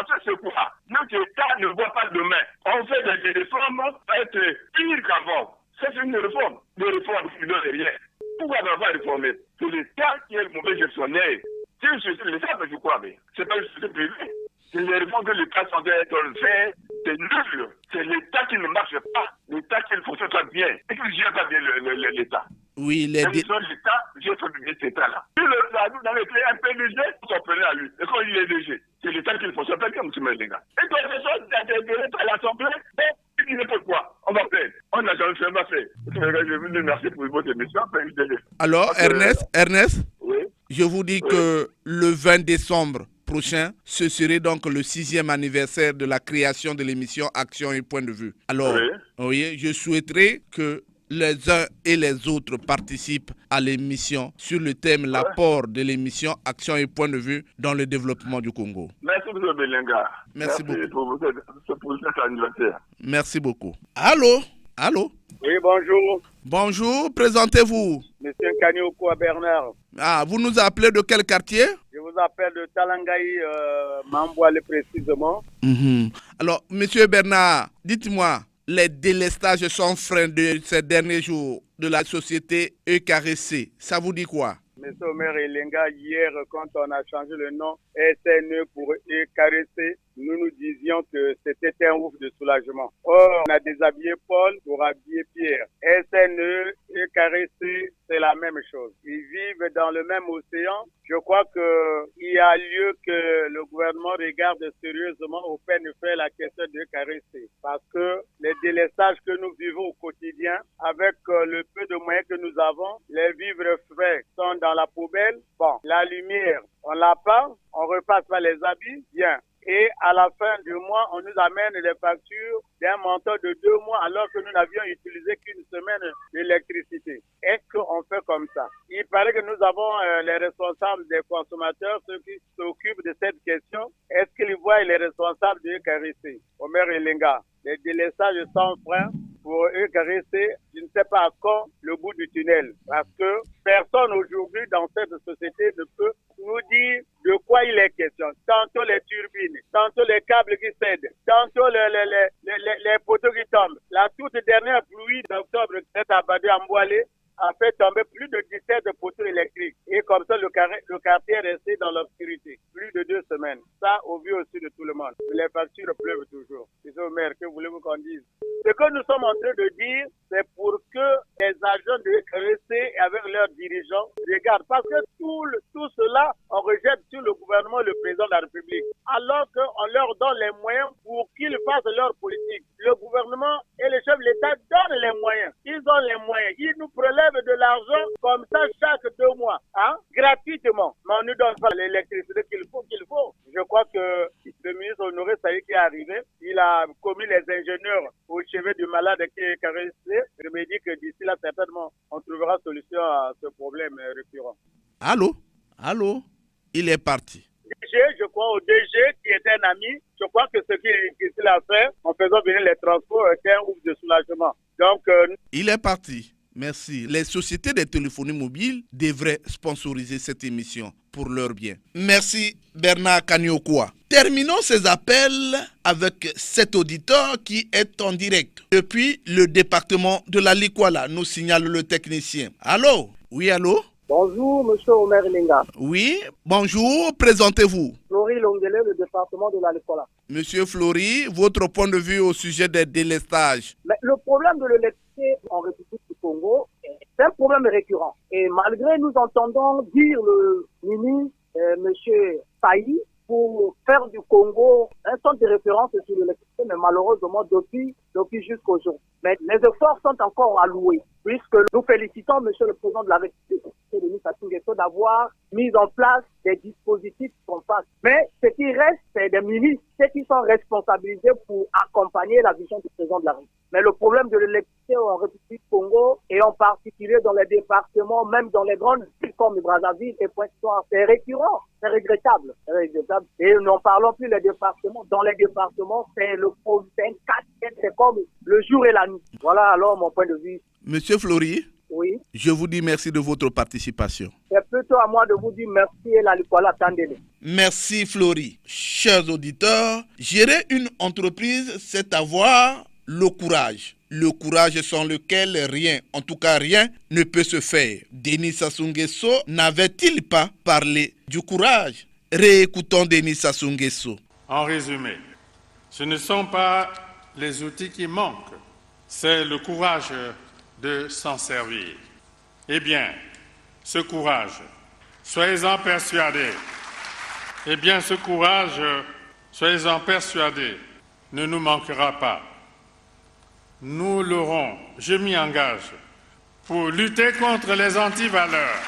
S15: fait ce quoi? Notre État ne voit pas demain. On fait des réformes être pire qu'avant. C'est une réforme. Des réformes qui ne donnent rien. Pourquoi on va réformer? C'est l'État qui est le mauvais gestionnaire. C'est une société de l'État, je crois, mais c'est pas une société privée. C'est les réformes que l'État semble être fait. C'est nul. C'est l'État qui ne marche pas. L'État qui ne fonctionne pas bien. Et qui ne gère pas bien l'État.
S2: Oui,
S15: l'État gère bien cet État-là. Si nous avons créé un PDG, on s'en prenait à lui. Et quand il est DG, c'est l'État qui ne fonctionne pas bien, M. Melenga. Et quand les choses sont à l'Assemblée, il n'est pas quoi. On va faire. On n'a jamais fait, on va faire. Je vous remercie pour votre émission.
S2: Alors, Ernest,
S15: oui?
S2: Je vous dis que le 20 décembre prochain, ce serait donc le 6e anniversaire de la création de l'émission Action et Point de Vue. Alors, oui, je souhaiterais que les uns et les autres participent à l'émission sur le thème l'apport de l'émission Action et Point de Vue dans le développement du Congo.
S15: Merci, M. Melenga.
S2: Merci beaucoup.
S15: Pour cet anniversaire.
S2: Merci beaucoup. Allô?
S10: Oui, bonjour.
S2: Bonjour, présentez-vous.
S10: Monsieur Kanyoko Bernard.
S2: Ah, vous nous appelez de quel quartier?
S10: Je vous appelle de Talangaï, Mamboile précisément.
S2: Alors, Monsieur Bernard, dites-moi, les délestages sans frein de ces derniers jours de la société EKRC, ça vous dit quoi?
S10: Monsieur Omer Elenga, hier, quand on a changé le nom SNE pour EKRC, nous disions que c'était un ouf de soulagement. Or, on a déshabillé Paul pour habiller Pierre. SNE et KRC, c'est la même chose. Ils vivent dans le même océan. Je crois qu'il y a lieu que le gouvernement regarde sérieusement au fait de faire la question de KRC. Parce que les délestages que nous vivons au quotidien, avec le peu de moyens que nous avons, les vivres frais sont dans la poubelle. Bon, la lumière, on l'a pas, on repasse par les habits, bien.
S9: et à la fin du mois, on nous amène les factures d'un montant de 2 mois alors que nous n'avions utilisé qu'une semaine d'électricité. Est-ce qu'on fait comme ça? Il paraît que nous avons les responsables des consommateurs, ceux qui s'occupent de cette question. Est-ce qu'ils voient les responsables de ECARIC, Omer Elenga, les délestages sans frein pour ECARIC, je ne sais pas à quand le bout du tunnel. Parce que personne aujourd'hui dans cette société ne peut nous dire de quoi il est question. Tantôt les turbines, tantôt les câbles qui cèdent, tantôt les poteaux qui tombent. La toute dernière pluie d'octobre qui est abattue à Mboalé a fait tomber plus de 17 poteaux électriques. Et comme ça, le quartier est resté dans l'obscurité. Plus de 2 semaines. Ça, au vu aussi de tout le monde. Les factures pleuvent toujours. Monsieur le maire, que voulez-vous qu'on dise? Ce que nous sommes en train de dire, c'est pour que les agents de ECARIC, avec leurs dirigeants, regardent. Parce que tout cela, on rejette sur le gouvernement et le président de la République. Alors qu'on leur donne les moyens pour qu'ils fassent leur politique. Le gouvernement et le chef de l'État donnent les moyens. Ils ont les moyens. Ils nous prélèvent de l'argent comme ça chaque 2 mois, gratuitement. Mais on ne nous donne pas l'électricité qu'il faut. Je crois que le ministre Honoré Saïd qui est arrivé, il a commis les ingénieurs au chevet du malade qui est caressé. Je me dis que d'ici là, certainement, on trouvera solution à ce problème récurrent.
S2: Allô, il est parti.
S9: Je crois au DG qui est un ami, je crois que ce qu'il a fait en faisant venir les transports est un ouf de soulagement. Donc,
S2: il est parti. Merci. Les sociétés de téléphonie mobile devraient sponsoriser cette émission pour leur bien. Merci Bernard Kanyokwa. Terminons ces appels avec cet auditeur qui est en direct. Depuis le département de la Likwala, nous signale le technicien. Allô? Oui, allô?
S16: Bonjour, monsieur Omer Elenga.
S2: Oui, bonjour, présentez-vous.
S16: Flory Longuele, le département de la Likwala.
S2: Monsieur Flory, votre point de vue au sujet des délestages?
S16: Mais le problème de l'électricité en République du Congo, c'est un problème récurrent. Et malgré nous entendons dire le ministre, monsieur Saïd, pour faire du Congo un centre de référence sur l'électricité, mais malheureusement depuis jusqu'au jour. Mais les efforts sont encore alloués, puisque nous félicitons monsieur le président de la République, Denis Sassou Nguesso, d'avoir mis en place des dispositifs qui sont faits. Mais ce qui reste, c'est des ministres, ceux qui sont responsabilisés pour accompagner la vision du président de la République. Mais le problème de l'électricité en République du Congo, et en particulier dans les départements, même dans les grandes villes comme Brazzaville et Pointe-Noire, c'est récurrent, c'est regrettable. Et n'en parlons plus des départements. Dans les départements, c'est le problème, c'est comme le jour et la nuit. Voilà alors mon point de vue.
S2: Monsieur Flory,
S16: oui.
S2: Je vous dis merci de votre participation.
S16: C'est plutôt à moi de vous dire merci et la Likwala Tandele.
S2: Merci Flory. Chers auditeurs, gérer une entreprise, c'est avoir le courage. Le courage sans lequel rien, en tout cas rien, ne peut se faire. Denis Sassou Nguesso n'avait-il pas parlé du courage? Réécoutons Denis Sassou Nguesso.
S17: En résumé, ce ne sont pas les outils qui manquent, c'est le courage de s'en servir. Eh bien, ce courage, soyez-en persuadés. Eh bien, ce courage, soyez-en persuadés, ne nous manquera pas. Nous l'aurons, je m'y engage, pour lutter contre les antivaleurs.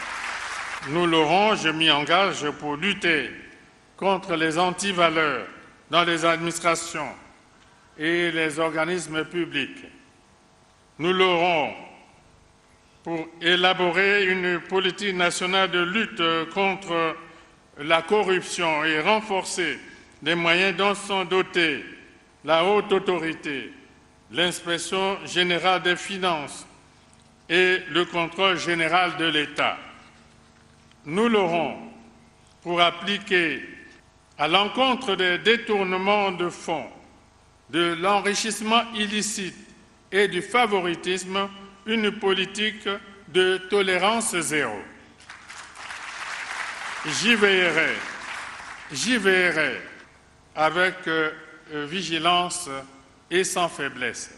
S17: Nous l'aurons, je m'y engage, pour lutter contre les antivaleurs dans les administrations et les organismes publics. Nous l'aurons pour élaborer une politique nationale de lutte contre la corruption et renforcer les moyens dont sont dotés la haute autorité, l'inspection générale des finances et le contrôle général de l'État. Nous l'aurons pour appliquer à l'encontre des détournements de fonds, de l'enrichissement illicite et du favoritisme, une politique de tolérance zéro. J'y veillerai avec vigilance et sans faiblesse.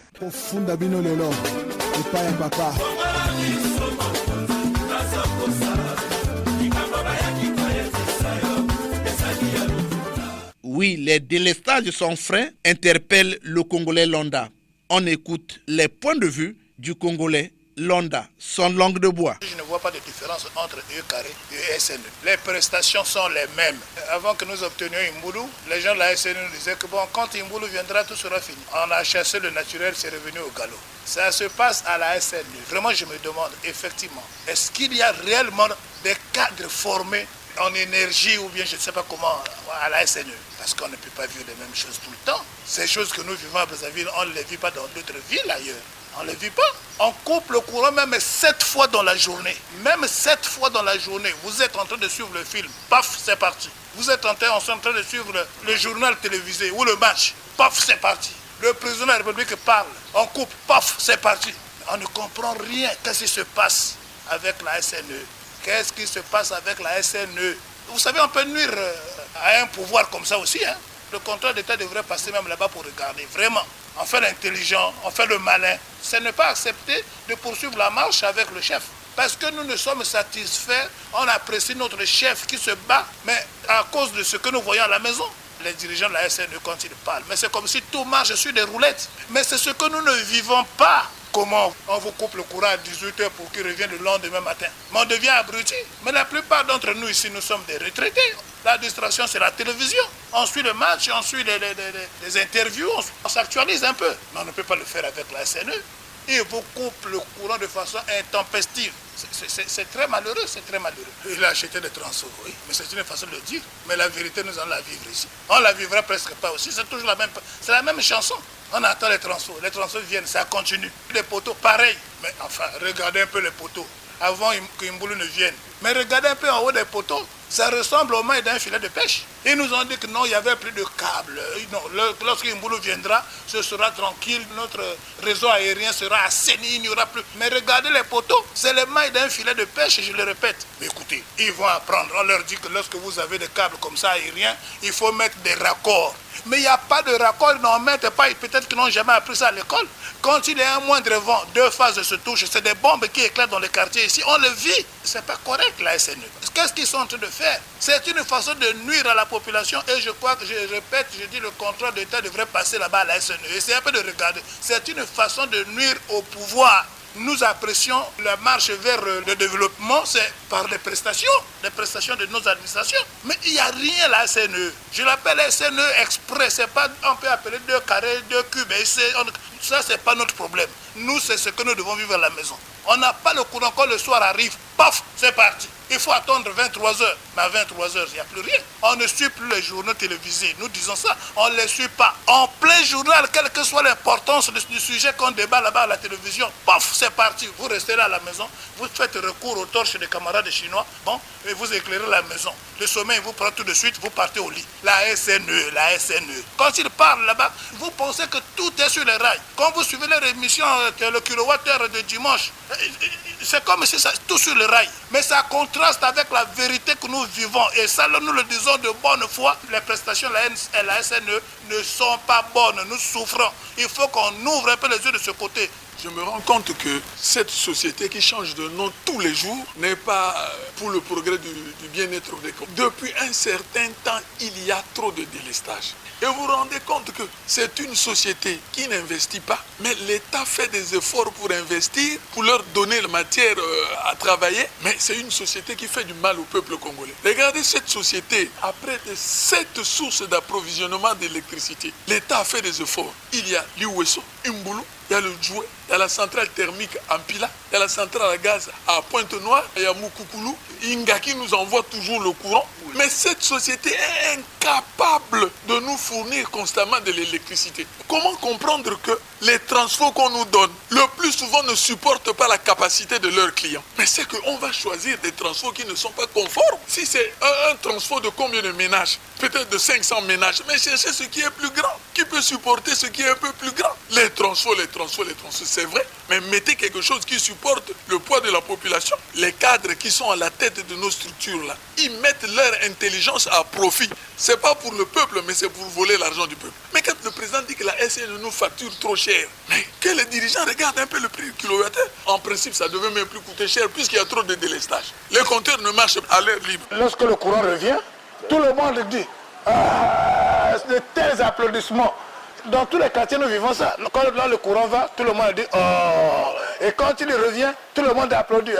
S2: Oui, les délestages sans frein interpellent le Congolais lambda. On écoute les points de vue du Congolais Londa sont langue de bois.
S18: Je ne vois pas de différence entre E carré et SNE. Les prestations sont les mêmes. Avant que nous obtenions Imboulou, les gens de la SNE nous disaient que bon, quand Imboulou viendra, tout sera fini. On a chassé le naturel, c'est revenu au galop. Ça se passe à la SNE. Vraiment, je me demande, effectivement, est-ce qu'il y a réellement des cadres formés en énergie ou bien je ne sais pas comment à la SNE? Parce qu'on ne peut pas vivre les mêmes choses tout le temps. Ces choses que nous vivons à Brazzaville, on ne les vit pas dans d'autres villes ailleurs. On ne les vit pas. On coupe le courant même 7 fois dans la journée. Même 7 fois dans la journée. Vous êtes en train de suivre le film. Paf, c'est parti. Vous êtes en train de suivre le journal télévisé ou le match. Paf, c'est parti. Le président de la République parle. On coupe. Paf, c'est parti. On ne comprend rien. Qu'est-ce qui se passe avec la SNE? Qu'est-ce qui se passe avec la SNE? Vous savez, on peut nuire à un pouvoir comme ça aussi. Le contrôle d'État devrait passer même là-bas pour regarder. Vraiment. On fait l'intelligent, on fait le malin. Ce n'est pas accepté de poursuivre la marche avec le chef. Parce que nous ne sommes satisfaits, on apprécie notre chef qui se bat, mais à cause de ce que nous voyons à la maison. Les dirigeants de la SNE, quand ils parlent, mais c'est comme si tout marche sur des roulettes. Mais c'est ce que nous ne vivons pas. Comment on vous coupe le courant à 18h pour qu'il revienne le lendemain matin? Mais on devient abruti. Mais la plupart d'entre nous ici, nous sommes des retraités. La distraction, c'est la télévision. On suit le match, on suit les interviews, on s'actualise un peu. Mais on ne peut pas le faire avec la SNE. Ils vous coupent le courant de façon intempestive. C'est très malheureux, c'est très malheureux. Il a acheté des transferts, oui, mais c'est une façon de le dire. Mais la vérité, nous allons la vivre ici. On la vivra presque pas aussi, c'est toujours la même chanson. On attend les transferts viennent, ça continue. Les poteaux, pareil. Mais enfin, regardez un peu les poteaux, avant qu'Imboulou ne vienne. Mais regardez un peu en haut des poteaux, ça ressemble aux mailles d'un filet de pêche. Ils nous ont dit que non, il n'y avait plus de câbles. Non, lorsqu'Imboulou viendra, ce sera tranquille, notre réseau aérien sera assaini, il n'y aura plus. Mais regardez les poteaux, c'est les mailles d'un filet de pêche, je le répète. Mais écoutez, ils vont apprendre. On leur dit que lorsque vous avez des câbles comme ça aériens, il faut mettre des raccords. Mais il n'y a pas de raccord, ils n'en mettent pas, peut-être qu'ils n'ont jamais appris ça à l'école. Quand il y a un moindre vent, 2 phases se touchent, c'est des bombes qui éclatent dans les quartiers ici, on le vit. C'est pas correct la SNE. Qu'est-ce qu'ils sont en train de faire? C'est une façon de nuire à la population et je crois que, je répète, je dis le contrôle d'État devrait passer là-bas à la SNE. Essayez un peu de regarder. C'est une façon de nuire au pouvoir. Nous apprécions la marche vers le développement, c'est par les prestations de nos administrations. Mais il n'y a rien à la SNE. Je l'appelle SNE exprès, c'est pas, on peut appeler 2 carrés, 2 cubes. Ça, c'est pas notre problème. Nous, c'est ce que nous devons vivre à la maison. On n'a pas le courant quand le soir arrive, paf, c'est parti. Il faut attendre 23h. Mais à 23h, il n'y a plus rien. On ne suit plus les journaux télévisés. Nous disons ça, on ne les suit pas. En plein journal, quelle que soit l'importance du sujet qu'on débat là-bas à la télévision, paf, c'est parti. Vous restez là à la maison, vous faites recours aux torches des camarades chinois, bon, et vous éclairez la maison. Le sommeil vous prend tout de suite, vous partez au lit. La SNE. Quand ils parlent là-bas, vous pensez que tout est sur les rails. Quand vous suivez leur émission, le kilowattheure de dimanche, c'est comme si c'est tout sur les rails. Mais ça contraste avec la vérité que nous vivons. Et ça, nous le disons de bonne foi, les prestations de la SNE ne sont pas bonnes. Nous souffrons. Il faut qu'on ouvre un peu les yeux de ce côté.
S19: Je me rends compte que cette société qui change de nom tous les jours n'est pas pour le progrès du bien-être des corps. Depuis un certain temps, il y a trop de délestage. Et vous vous rendez compte que c'est une société qui n'investit pas, mais l'État fait des efforts pour investir, pour leur donner la matière à travailler, mais c'est une société qui fait du mal au peuple congolais. Regardez cette société, après 7 sources d'approvisionnement d'électricité, l'État a fait des efforts. Il y a l'Iweso, Imboulou, il y a le Djoué, il y a la centrale thermique en Pila, il y a la centrale à gaz à Pointe-Noire, il y a Moukoukoulou, Ingaki nous envoie toujours le courant. Mais cette société est incapable de nous fournir constamment de l'électricité. Comment comprendre que les transferts qu'on nous donne, le plus souvent ne supportent pas la capacité de leurs clients? Mais c'est qu'on va choisir des transferts qui ne sont pas conformes. Si c'est un transfert de combien de ménages? Peut-être de 500 ménages. Mais cherchez ce qui est plus grand, qui peut supporter ce qui est un peu plus grand. Les transferts, c'est vrai. Mais mettez quelque chose qui supporte le poids de la population. Les cadres qui sont à la tête de nos structures là, ils mettent leur intelligence à profit. C'est pas pour le peuple, mais c'est pour voler l'argent du peuple. Mais quand le président dit que la SNE nous facture trop cher, mais que les dirigeants regardent un peu le prix du kilowattheure. En principe, ça devait même plus coûter cher puisqu'il y a trop de délestage. Les compteurs ne marchent à l'air libre.
S5: Lorsque le courant revient, tout le monde dit de tels applaudissements. Dans tous les quartiers, nous vivons ça. Quand là, le courant va, tout le monde dit « Oh,
S18: Et quand il revient, tout le monde applaudit.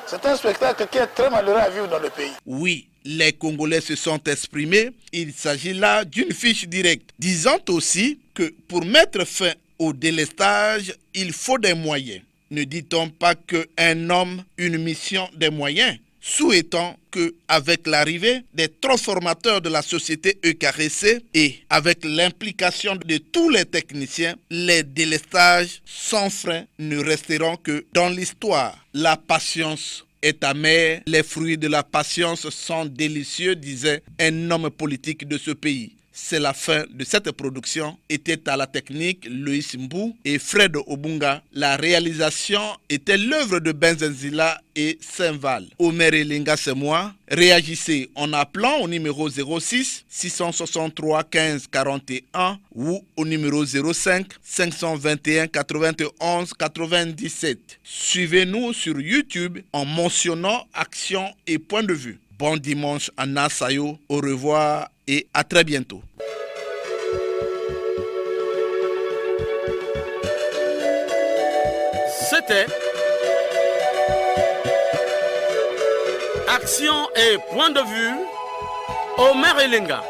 S18: C'est un spectacle qui est très malheureux à vivre dans le pays.
S2: Oui, les Congolais se sont exprimés. Il s'agit là d'une fiche directe, disant aussi que pour mettre fin au délestage, il faut des moyens. Ne dit-on pas qu'un homme, une mission, des moyens? Souhaitons qu'avec l'arrivée des transformateurs de la société EKRC et avec l'implication de tous les techniciens, les délestages sans frein ne resteront que dans l'histoire. La patience est amère, les fruits de la patience sont délicieux, disait un homme politique de ce pays. C'est la fin de cette production. Était à la technique Loïs Mbou et Fred Obunga. La réalisation était l'œuvre de Benzenzila et Saint-Val. Omer Elinga, c'est moi. Réagissez en appelant au numéro 06 663 15 41 ou au numéro 05 521 91 97. Suivez-nous sur YouTube en mentionnant Action et Point de Vue. Bon dimanche à Nasayo. Au revoir et à très bientôt.
S1: C'était Action et Point de Vue, Omer Elinga.